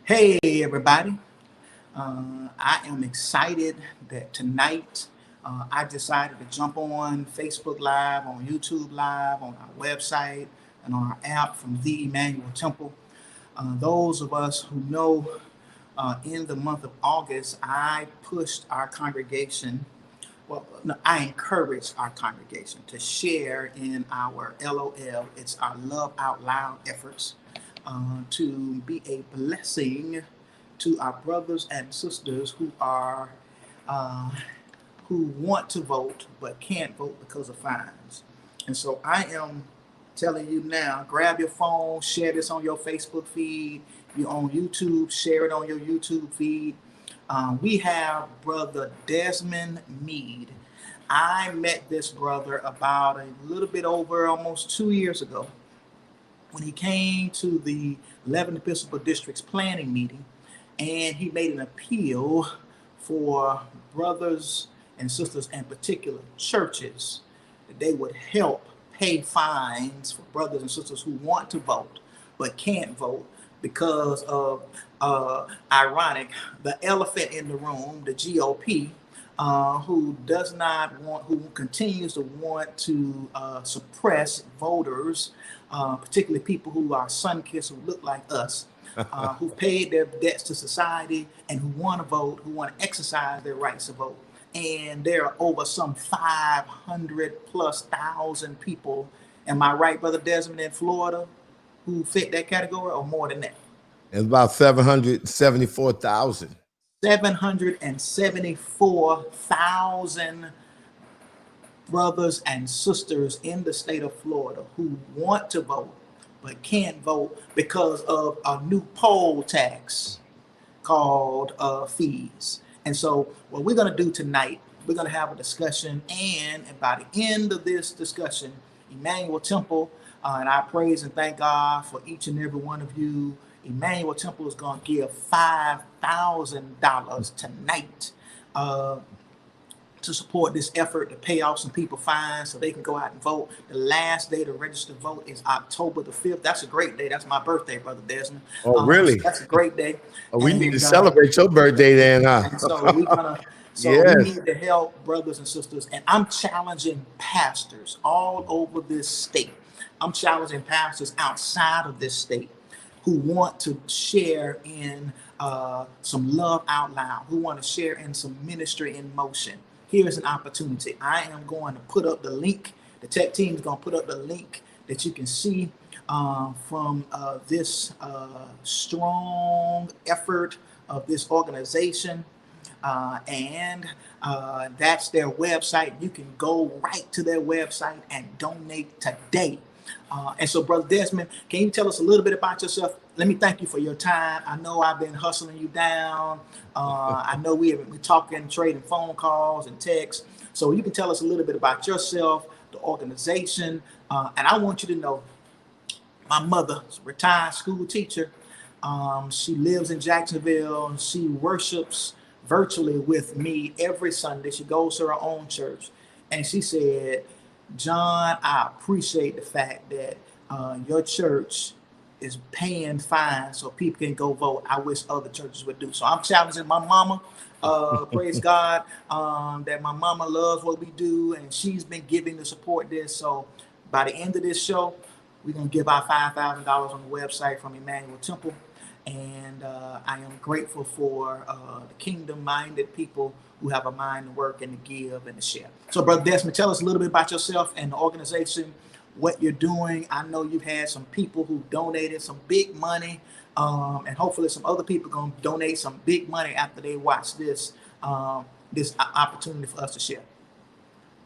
Hey, everybody. I am excited that tonight I decided to jump on Facebook Live, on YouTube Live, on our website, and on our app from the Emmanuel Temple. Those of us who know in the month of August, I pushed our congregation, well, no, I encouraged our congregation to share in our LOL, it's our Love Out Loud efforts, to be a blessing to our brothers and sisters uh, who want to vote but can't vote because of fines. And so I am telling you now, grab your phone, share this on your Facebook feed. You're on YouTube, share it on your YouTube feed. We have Brother Desmond Meade. I met this brother about a little bit over almost 2 years ago when he came to the 11th Episcopal District's planning meeting, and he made an appeal for brothers and sisters, in particular churches, that they would help pay fines for brothers and sisters who want to vote but can't vote because of ironic, the elephant in the room, the GOP, who does not want, who continues to want to suppress voters, particularly people who are sun-kissed, who look like us, who paid their debts to society and who want to vote, who want to exercise their rights to vote. And there are over some 500 plus thousand people, am I right, Brother Desmond, in Florida, who fit that category, or more than that? It's about 774,000. 774,000 brothers and sisters in the state of Florida who want to vote but can't vote because of a new poll tax called fees. And so what we're going to do tonight, we're going to have a discussion, and by the end of this discussion, Emmanuel Temple, and I praise and thank God for each and every one of you. Emmanuel Temple is going to give $5,000 tonight to support this effort to pay off some people fines so they can go out and vote. The last day to register to vote is October the 5th. That's a great day. That's my birthday, Brother Desmond. Oh, really? So that's a great day. We need to celebrate your birthday then, huh? And so we're gonna, Yes. we need to help brothers and sisters. And I'm challenging pastors all over this state. I'm challenging pastors outside of this state who want to share in some love out loud, who want to share in some ministry in motion. Here's an opportunity. I am going to put up the link. The tech team is going to put up the link that you can see from this strong effort of this organization. And that's their website. You can go right to their website and donate today. And so, Brother Desmond, can you tell us a little bit about yourself? Let me thank you for your time. I know I've been hustling you down. I know we're talking, trading phone calls and texts. So you can tell us a little bit about yourself, the organization. And I want you to know, my mother is a retired school teacher. She lives in Jacksonville. She worships virtually with me every Sunday. She goes to her own church. And she said, John, I appreciate the fact that your church is paying fines so people can go vote. I wish other churches would do. So I'm challenging my mama, praise God, that my mama loves what we do, and she's been giving to support this. So by the end of this show, we're going to give our $5,000 on the website from Emmanuel Temple. And I am grateful for the kingdom-minded people who have a mind to work and to give and to share. So, Brother Desmond, tell us a little bit about yourself and the organization, what you're doing. I know you've had some people who donated some big money, and hopefully some other people are going to donate some big money after they watch this opportunity for us to share.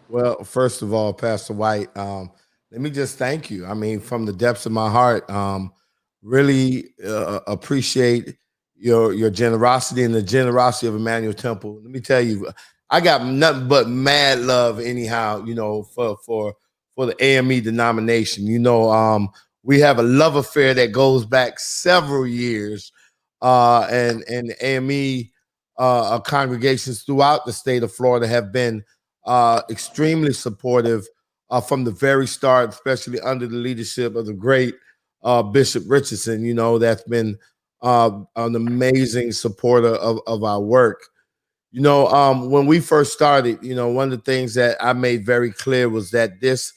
Well, first of all, Pastor White, let me just thank you. I mean, from the depths of my heart, really appreciate your generosity and the generosity of Emmanuel Temple. Let me tell you, I got nothing but mad love anyhow, for the AME denomination. We have a love affair that goes back several years, and AME congregations throughout the state of Florida have been extremely supportive from the very start, especially under the leadership of the great Bishop Richardson. That's been an amazing supporter of our work. When we first started, one of the things that I made very clear was that this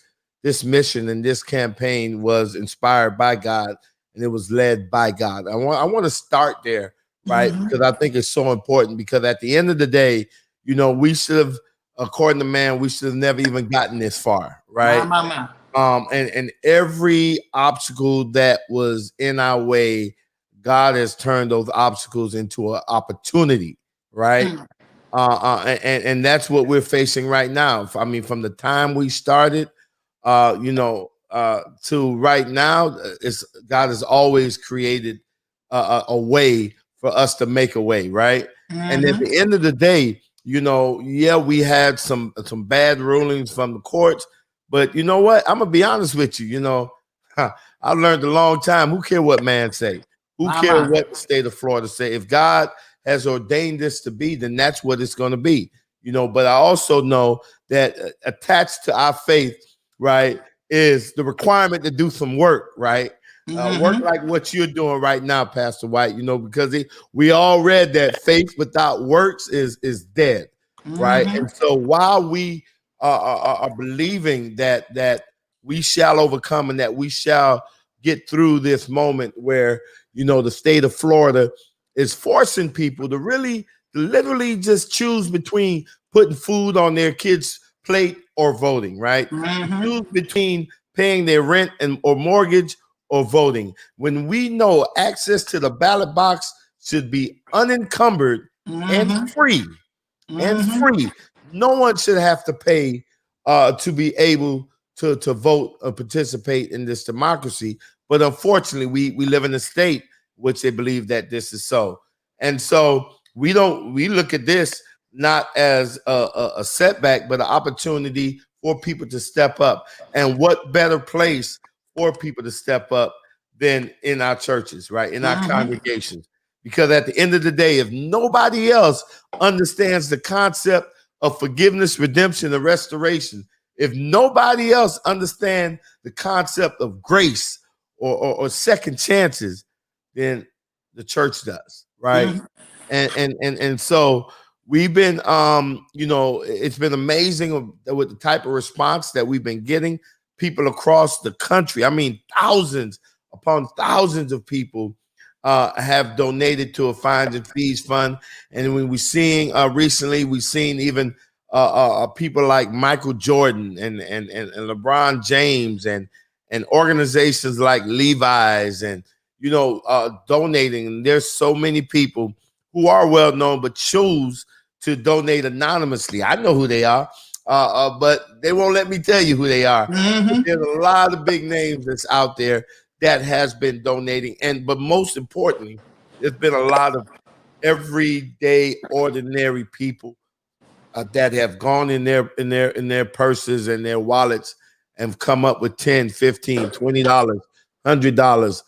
mission and this campaign was inspired by God and it was led by God. I want to start there, right? Mm-hmm. Because I think it's so important. Because at the end of the day, we should have, according to man, we should have never even gotten this far, My, right? my, my. And every obstacle that was in our way, God has turned those obstacles into an opportunity, right? Mm. And that's what we're facing right now. I mean, from the time we started, to right now, it's God has always created a way for us to make a way, right? And at Mm-hmm. the end of the day, yeah, we had some bad rulings from the courts, but you know what? I'm gonna be honest with you. I learned a long time. Who care what man say? Who My, care my. what the state of Florida say? If God has ordained this to be, then that's what it's going to be. But I also know that attached to our faith, right, is the requirement to do some work, right? Work Mm-hmm. like what you're doing right now, Pastor White. Because we all read that faith without works is dead, right? Mm-hmm. And so while we are believing that we shall overcome and that we shall get through this moment where the state of Florida is forcing people to really literally just choose between putting food on their kids' plate or voting, right? Mm-hmm. Choose between paying their rent or mortgage or voting. When we know access to the ballot box should be unencumbered and Mm-hmm. free and Mm-hmm. free. No one should have to pay to be able to vote or participate in this democracy. But unfortunately, we live in a state which they believe that this is so. And so we look at this not as a setback, but an opportunity for people to step up. And what better place for people to step up than in our churches, right? In our Mm-hmm. congregations. Because at the end of the day, if nobody else understands the concept of forgiveness, redemption, and restoration, if nobody else understands the concept of grace or second chances, then the church does, right? Mm-hmm. And so we've been it's been amazing with the type of response that we've been getting. People across the country, I mean thousands upon thousands of people have donated to a fines and fees fund. And when we seeing recently, we've seen even people like Michael Jordan and LeBron James and organizations like Levi's and donating. And there's so many people who are well known but choose to donate anonymously. I know who they are, but they won't let me tell you who they are. But Mm-hmm. there's a lot of big names that's out there that has been donating, but most importantly, there's been a lot of everyday, ordinary people that have gone in their purses and their wallets and come up with 10, 15, $20, $100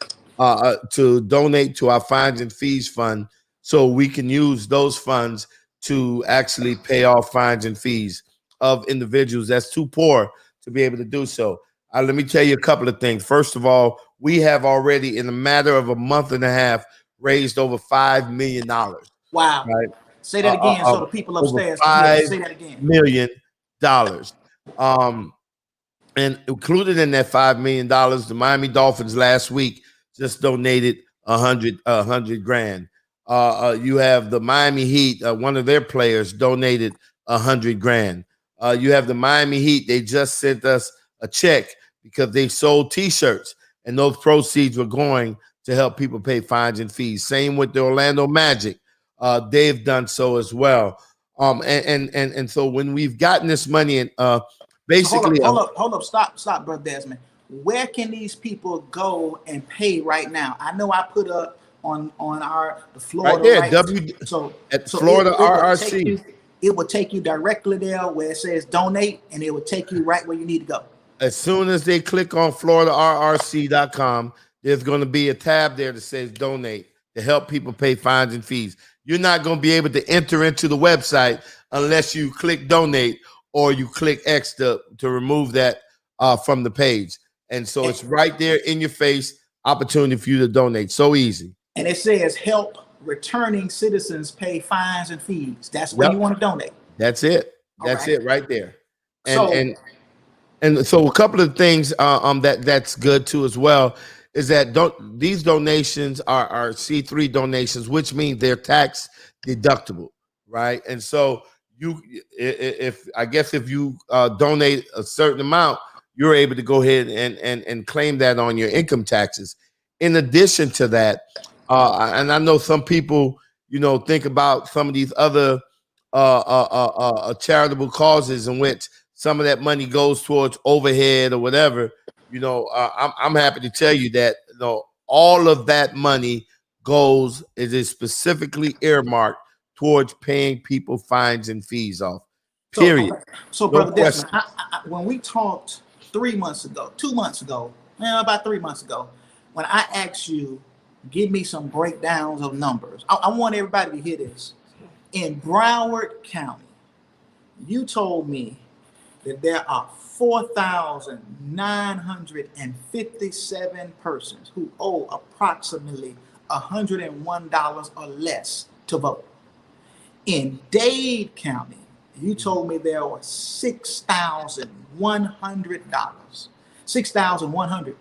to donate to our fines and fees fund so we can use those funds to actually pay off fines and fees of individuals that's too poor to be able to do so. Let me tell you a couple of things. First of all, we have already, in a matter of a month and a half, raised over $5 million. Wow. Right? Say that again so the people Over upstairs can hear. $5 Say that again. million. Um, and included in that $5 million, the Miami Dolphins last week just donated a hundred grand. You have the Miami Heat, one of their players donated 100 grand. You have the Miami Heat, they just sent us a check because they sold T-shirts, and those proceeds were going to help people pay fines and fees. Same with the Orlando Magic. They've done so as well. And so when we've gotten this money and So basically hold up, stop, brother Desmond. Where can these people go and pay right now? I know I put up on the right Florida there, right. So at so Florida it would take RRC. you, it would take you directly there where it says donate, and it would take you right where you need to go. As soon as they click on FloridaRRC.com, there's going to be a tab there that says donate to help people pay fines and fees. You're not going to be able to enter into the website unless you click donate or you click X to remove that from the page. And so it's right there in your face, opportunity for you to donate. So easy. and it says help returning citizens pay fines and fees. That's where you Yep. want to donate. That's it. All That's right. it right there. And So, and and so a couple of things that's good too as well is that these donations are C3 donations, which means they're tax deductible, right? And so you if I guess if you donate a certain amount, you're able to go ahead and claim that on your income taxes. In addition to that, and I know some people, think about some of these other charitable causes in which some of that money goes towards overhead or whatever. I'm happy to tell you that all of that money is specifically earmarked towards paying people fines and fees off. so, Period. okay. So, No Brother question. Desmond, when we talked 3 months ago, 2 months ago, about 3 months ago, when I asked you, give me some breakdowns of numbers, I want everybody to hear this. In Broward County, you told me that there are 4,957 persons who owe approximately $101 or less to vote. In Dade County, you told me there were $6,100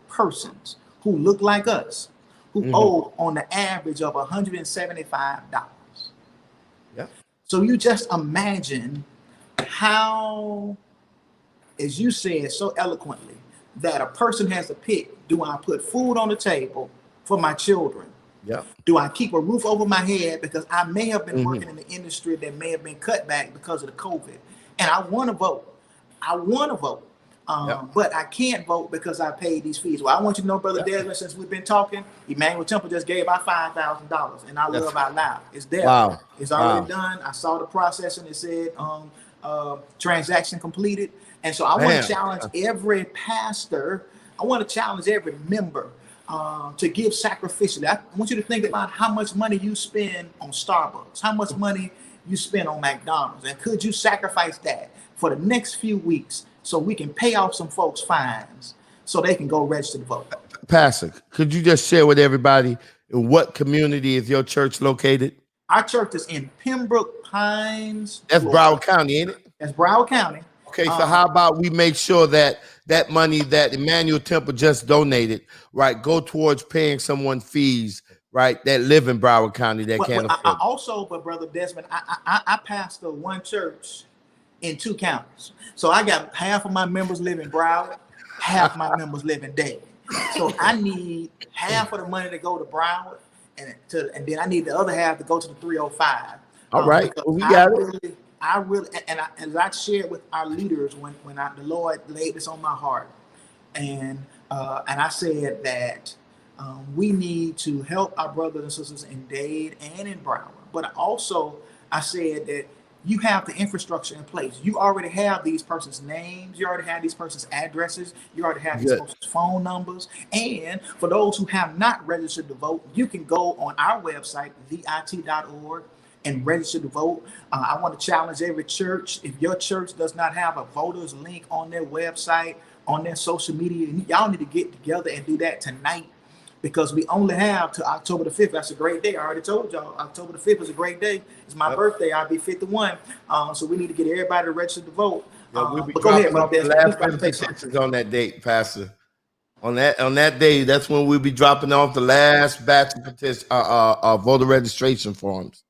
persons who look like us, who owe on the average of $175. Yeah. So you just imagine how, as you said so eloquently, that a person has to pick, do I put food on the table for my children? Yeah. Do I keep a roof over my head because I may have been working in the industry that may have been cut back because of the COVID, and I want to vote. But I can't vote because I paid these fees. Well, I want you to know, Brother Desmond, since we've been talking, Emmanuel Temple just gave out $5,000, and I love out loud. It's there. Wow. It's already done. I saw the process, and it said transaction completed. And so I want to challenge every pastor. I want to challenge every member to give sacrificially. I want you to think about how much money you spend on Starbucks, how much money you spend on McDonald's, and could you sacrifice that for the next few weeks so we can pay off some folks' fines so they can go register to vote? Pastor, could you just share with everybody in what community is your church located? Our church is in Pembroke Pines. That's Broward County, ain't it? That's Broward County. Okay, so how about we make sure that that money that Emmanuel Temple just donated, right, go towards paying someone fees, right, that live in Broward County that can't afford. I also, but Brother Desmond, I pastor one church in 2 counties. So I got half of my members live in Broward, half my members live in Dade. So I need half of the money to go to Broward, and then I need the other half to go to the 305. All right, well, we got it. I really, and as I shared with our leaders when the Lord laid this on my heart, and I said that we need to help our brothers and sisters in Dade and in Broward. But also, I said that you have the infrastructure in place. You already have these persons' names. You already have these persons' addresses. You already have these persons' phone numbers. And for those who have not registered to vote, you can go on our website, vit.org, and register to vote. I want to challenge every church. If your church does not have a voters link on their website, on their social media, y'all need to get together and do that tonight, because we only have to October the 5th. That's a great day. I already told y'all October the 5th is a great day. It's my birthday. I'll be 51. So we need to get everybody to register to vote. We'll be but go ahead, dropping off the last petitions on that date, Pastor. On that day, that's when we'll be dropping off the last batch of petitions, voter registration forms.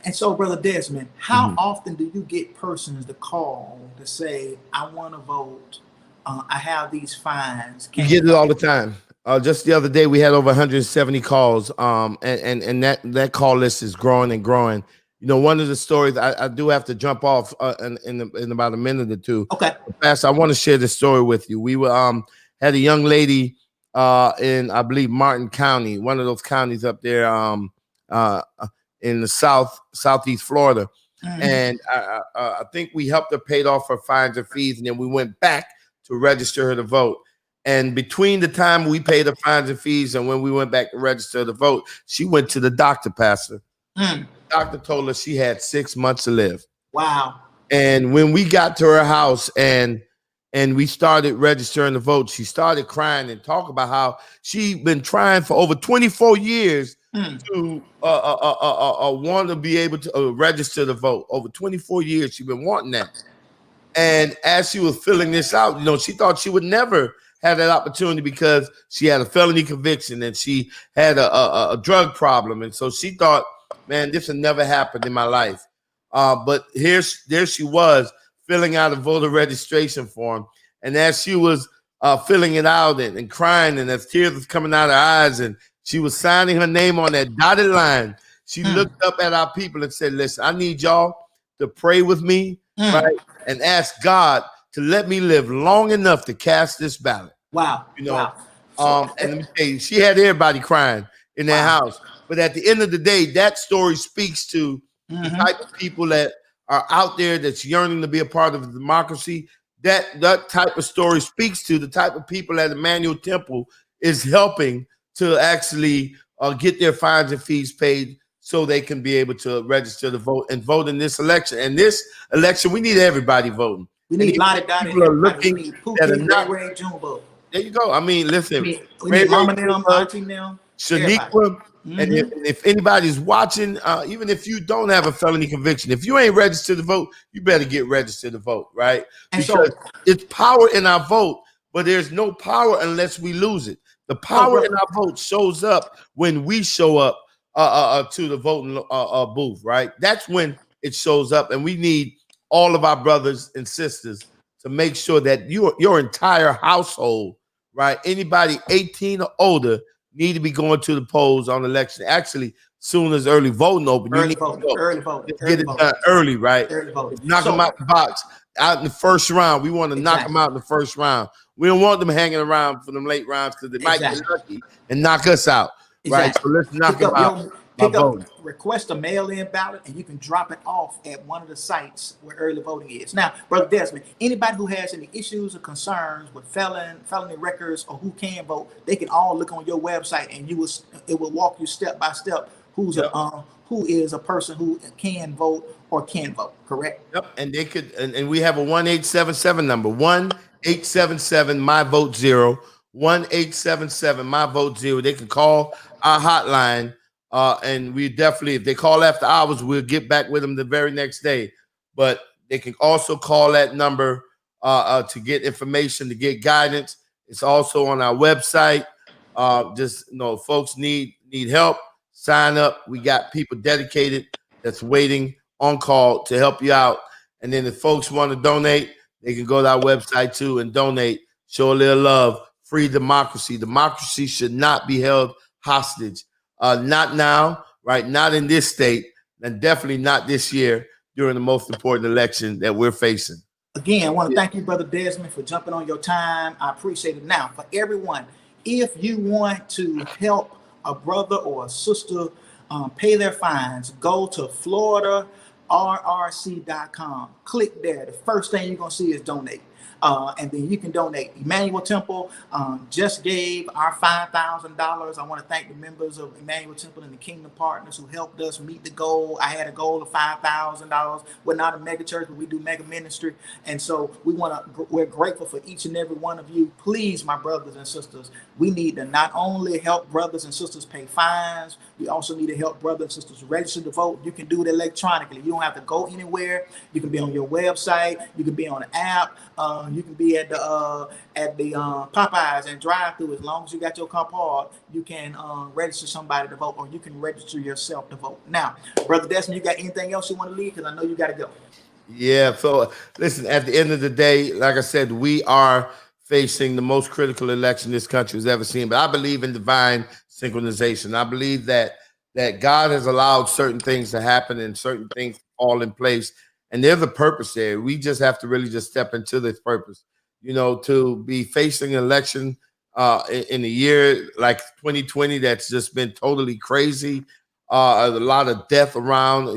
And so, Brother Desmond, how often do you get persons to call to say, I want to vote, I have these fines? You get it all the time. Just the other day, we had over 170 calls, and that call list is growing and growing. One of the stories, I do have to jump off in about a minute or two. Okay. Pastor, I want to share this story with you. We were had a young lady in, I believe, Martin County, one of those counties up there in the southeast Florida. And I think we helped her pay off her fines and fees, and then we went back to register her to vote. And between the time we paid her fines and fees and when we went back to register to vote, she went to the doctor, Pastor. The doctor told her she had 6 months to live. Wow. And when we got to her house and we started registering to vote, she started crying and talking about how she'd been trying for over 24 years Mm. to want to be able to register to vote. Over 24 years, she's been wanting that. And as she was filling this out, she thought she would never have that opportunity because she had a felony conviction and she had a drug problem. And so she thought, man, this will never happen in my life. But there she was filling out a voter registration form. And as she was filling it out and crying, and as tears was coming out of her eyes, and she was signing her name on that dotted line, she looked up at our people and said, listen, I need y'all to pray with me, right? And ask God to let me live long enough to cast this ballot. Wow. Wow. So, And let me tell you, she had everybody crying in their house. But at the end of the day, that story speaks to the type of people that are out there that's yearning to be a part of the democracy. That type of story speaks to the type of people that Emmanuel Temple is helping to actually get their fines and fees paid so they can be able to register to vote and vote in this election. And this election, we need everybody voting. We need Lottie Dottie. People are looking we need Pookie, Ray, Junebug. There you go. I mean, listen. We need Mama them, Auntie them, Shaniqua. And if anybody's watching, even if you don't have a felony conviction, if you ain't registered to vote, you better get registered to vote, right? And because so, it's power in our vote, but there's no power unless we lose it. The power in our vote shows up when we show up to the voting booth, right? That's when it shows up, and we need all of our brothers and sisters to make sure that your entire household, right? Anybody 18 or older need to be going to the polls on election. Actually, soon as early voting open, you need to go. Early voting. Get it done early, right? Early voting. Knock them out the box, out in the first round. We want to knock them out in the first round. We don't want them hanging around for them late rounds because they might get lucky and knock us out, right? So let's knock them out. Request a mail-in ballot, and you can drop it off at one of the sites where early voting is. Now, Brother Desmond, anybody who has any issues or concerns with felony records or who can vote, they can all look on your website, and it will walk you step by step who is a person who can vote or can vote. Correct? Yep. And they could, and we have a 1-877 number, 1-877 my vote 0, 1-877 my vote 0. They can call our hotline. And we definitely, if they call after hours, we'll get back with them the very next day. But they can also call that number to get information, to get guidance. It's also on our website. Folks need help. Sign up. We got people dedicated that's waiting on call to help you out. And then if folks want to donate, they can go to our website too and donate. Show a little love. Free democracy. Democracy should not be held hostage. Not now, right? Not in this state, and definitely not this year during the most important election that we're facing. Again, I want to thank you, Brother Desmond, for jumping on your time. I appreciate it. Now, for everyone, if you want to help a brother or a sister pay their fines, go to FloridaRRC.com. Click there. The first thing you're going to see is donate. And then you can donate. Emmanuel Temple just gave our $5,000. I want to thank the members of Emmanuel Temple and the Kingdom Partners who helped us meet the goal. I had a goal of $5,000. We're not a mega church, but we do mega ministry. And so we're grateful for each and every one of you. Please, my brothers and sisters, we need to not only help brothers and sisters pay fines, we also need to help brothers and sisters register to vote. You can do it electronically. You don't have to go anywhere. You can be on your website. You can be on an app. You can be at the Popeyes and drive through. As long as you got your car parked, you can register somebody to vote, or you can register yourself to vote. Now, Brother Desmond, you got anything else you want to leave? Because I know you got to go. Yeah. So listen, at the end of the day, like I said, we are facing the most critical election this country has ever seen. But I believe in divine synchronization. I believe that God has allowed certain things to happen and certain things to fall in place. And there's a purpose there. We just have to really just step into this purpose, to be facing an election in a year like 2020 that's just been totally crazy. A lot of death around.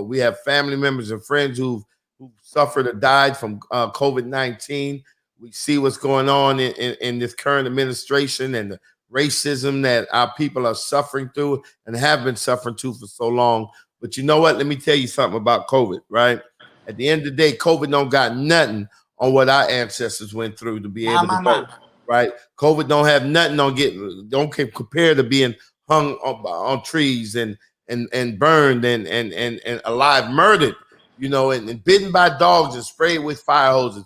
We have family members and friends who've suffered or died from COVID-19. We see what's going on in this current administration and the racism that our people are suffering through and have been suffering through for so long. But you know what? Let me tell you something about COVID, right? At the end of the day, COVID don't got nothing on what our ancestors went through to be able to vote, right? COVID don't have nothing don't compare to being hung on trees and burned and alive, murdered, you know, and bitten by dogs and sprayed with fire hoses.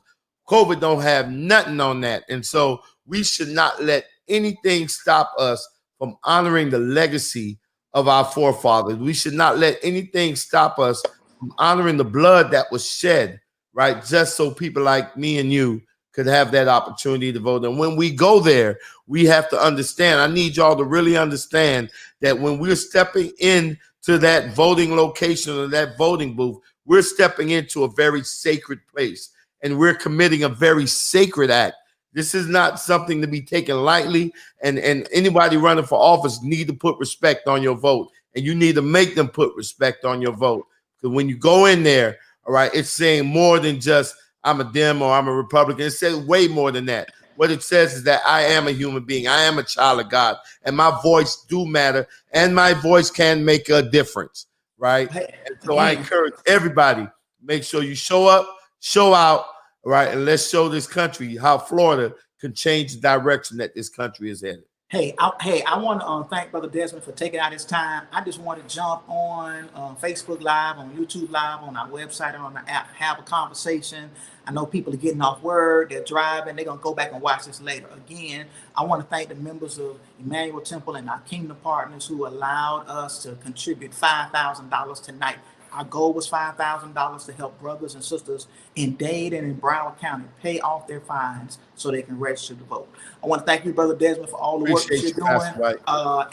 COVID don't have nothing on that. And so we should not let anything stop us from honoring the legacy of our forefathers. We should not let anything stop us from honoring the blood that was shed, right? Just so people like me and you could have that opportunity to vote. And when we go there, we have to understand, I need y'all to really understand that when we're stepping into that voting location or that voting booth, we're stepping into a very sacred place and we're committing a very sacred act. This is not something to be taken lightly, and anybody running for office need to put respect on your vote, and you need to make them put respect on your vote. Because when you go in there, all right, it's saying more than just I'm a Dem or I'm a Republican. It says way more than that. What it says is that I am a human being. I am a child of God, and my voice do matter, and my voice can make a difference, right? And so I encourage everybody, make sure you show up, show out, right? And let's show this country how Florida can change the direction that this country is headed. Hey, I want to thank Brother Desmond for taking out his time. I just want to jump on Facebook Live, on YouTube Live, on our website, and on the app, have a conversation. I know people are getting off work, they're driving, they're going to go back and watch this later. Again, I want to thank the members of Emmanuel Temple and our Kingdom partners who allowed us to contribute $5,000 tonight. Our goal was $5,000 to help brothers and sisters in Dade and in Broward County pay off their fines so they can register to vote. I want to thank you, Brother Desmond, for all the work that you're doing.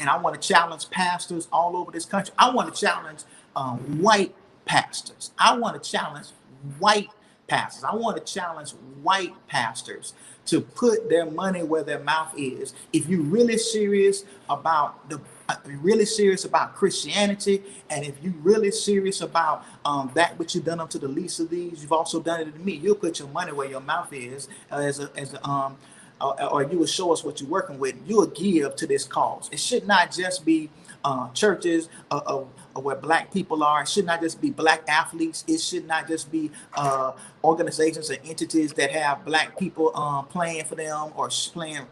And I want to challenge pastors all over this country. I want to challenge white pastors. I want to challenge white pastors. I want to challenge white pastors to put their money where their mouth is. If you're really serious about Christianity, and if you're really serious about that which you've done unto the least of these, you've also done it to me. You'll put your money where your mouth is, or you will show us what you're working with. You will give to this cause. It should not just be churches where black people are. It should not just be black athletes. It should not just be organizations and entities that have black people playing for them, or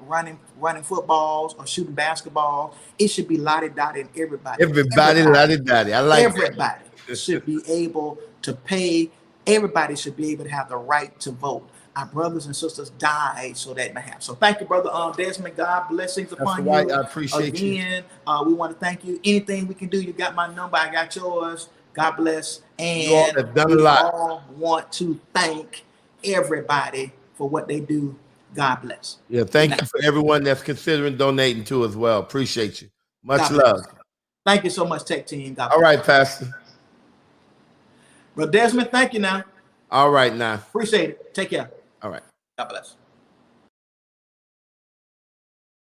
running footballs or shooting basketball. It should be lottie-dottie and everybody. Everybody lottie-dottie. I like everybody should be able to pay. Everybody should be able to have the right to vote. Our brothers and sisters died so that may happen. So thank you, Brother Desmond. God blessings upon you. I appreciate you. Again, we want to thank you. Anything we can do, you got my number, I got yours. God bless. And you all have done a lot. All want to thank everybody for what they do. God bless. Yeah, thank you for everyone that's considering donating too as well. Appreciate you. Much love. Thank you so much, Tech Team. God bless. All right, Pastor. Brother Desmond, thank you now. All right, now. Appreciate it. Take care. All right. God bless.